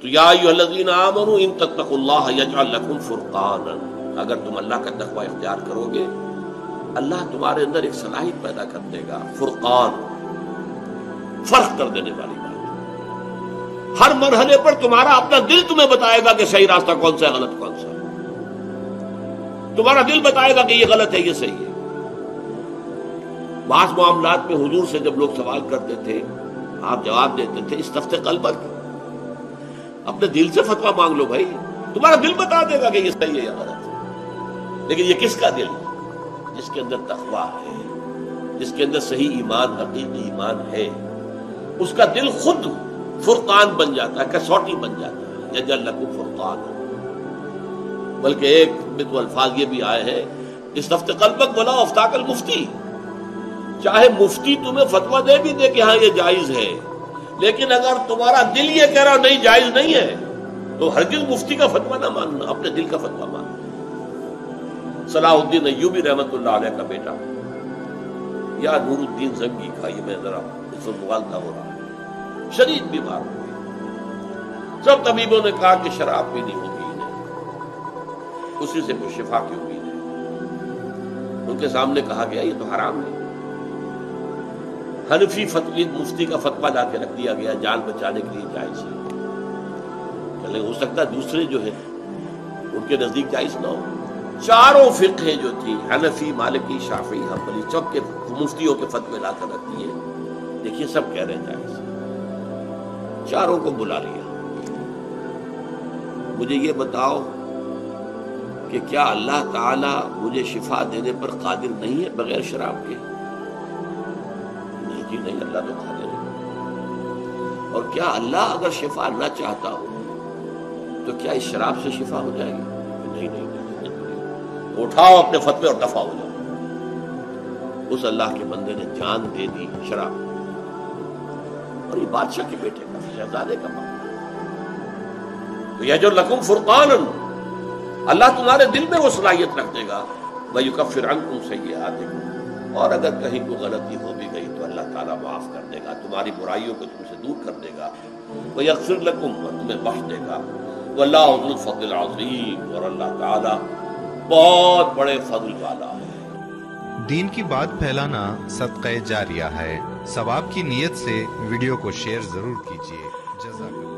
تو یا ایھا آمنوا ان تتقوا اللہ یجعل لکم فرقانا، اگر تم اللہ کا تقوی اختیار کرو گے اللہ تمہارے اندر ایک صلاحیت پیدا کر دے گا، فرقان، فرق کر دینے والی بات۔ ہر مرحلے پر تمہارا اپنا دل تمہیں بتائے گا کہ صحیح راستہ کون سا ہے، غلط کون سا ہے۔ تمہارا دل بتائے گا کہ یہ غلط ہے، یہ صحیح ہے۔ بعض معاملات میں حضور سے جب لوگ سوال کرتے تھے آپ جواب دیتے تھے استفت قلبک، اپنے دل سے فتویٰ مانگ لو بھائی، تمہارا دل بتا دے گا کہ یہ صحیح ہے یا غلط ہے۔ لیکن یہ کس کا دل؟ جس کے اندر تقویٰ ہے، جس کے اندر صحیح ایمان، حقیقی ایمان ہے، اس کا دل خود فرقان بن جاتا ہے، کسوٹی بن جاتا ہے، یجعل لکم فرقان۔ بلکہ ایک میں تو الفاظ یہ بھی آئے ہیں استفت قلبک ولا افتاک المفتی، چاہے مفتی تمہیں فتویٰ دے بھی دے کہ ہاں یہ جائز ہے، لیکن اگر تمہارا دل یہ کہہ رہا نہیں جائز نہیں ہے تو ہرگز مفتی کا فتویٰ نہ ماننا، اپنے دل کا فتویٰ ماننا۔ صلاح الدین ایوبی رحمۃ اللہ علیہ کا بیٹا یا نور الدین زنگی کا، یہ میں ذرا اس وقت مغالطہ ہو رہا ہے، شدید بیمار ہوئے، سب طبیبوں نے کہا کہ شراب پینی ہوگی انہیں، اسی سے کچھ شفا کی امید ہے۔ ان کے سامنے کہا گیا یہ تو حرام ہے، حنفی فتوی مفتی کا فتویٰ لا کے رکھ دیا گیا، جان بچانے کے لیے جائز ہے، چلے ہو سکتا ہے دوسرے جو ہے ان کے نزدیک جائز نہ ہو۔ چاروں فقہ جو تھی حنفی، مالکی، شافعی، حنبلی، سب کے مفتیوں کے فتوے لا کر رکھ دیے، دیکھیے سب کہہ رہے ہیں جائز، چاروں کو بلا لیا۔ مجھے یہ بتاؤ کہ کیا اللہ تعالی مجھے شفا دینے پر قادر نہیں ہے بغیر شراب کے؟ نہیں جی نہیں، اللہ تو قادر ہے۔ اور کیا اللہ اگر شفا نہ چاہتا ہو تو کیا اس شراب سے شفا ہو جائے گی؟ نہیں نہیں، اٹھاؤ اپنے فتوے اور دفع ہو جاؤ۔ اس اللہ کے بندے نے جان دے دی شراب، اور یہ بادشاہ کے بیٹے کا، شہزادے کا تو یجعل لکم فرقانا، اللہ تمہارے دل میں وہ صلاحیت رکھ دے گا، وَيُكَفِّرْ عَنْكُمْ سَيِّئَاتِكُمْ، اور اگر کہیں کوئی غلطی ہو بھی گئی تو اللہ تعالیٰ معاف کر دے گا، تمہاری برائیوں کو تم سے دور کر دے گا، وَيَغْفِرْ لَكُمْ، اور تمہیں بخش دے گا، وَاللَّهُ ذُو الْفَضْلِ الْعَظِيمِ، اور اللہ تعالیٰ بہت بڑے فضل والا ہے۔ دین کی بات پھیلانا صدقہ جاریہ ہے، ثواب کی نیت سے ویڈیو کو شیئر ضرور کیجیے۔ جزاک اللہ۔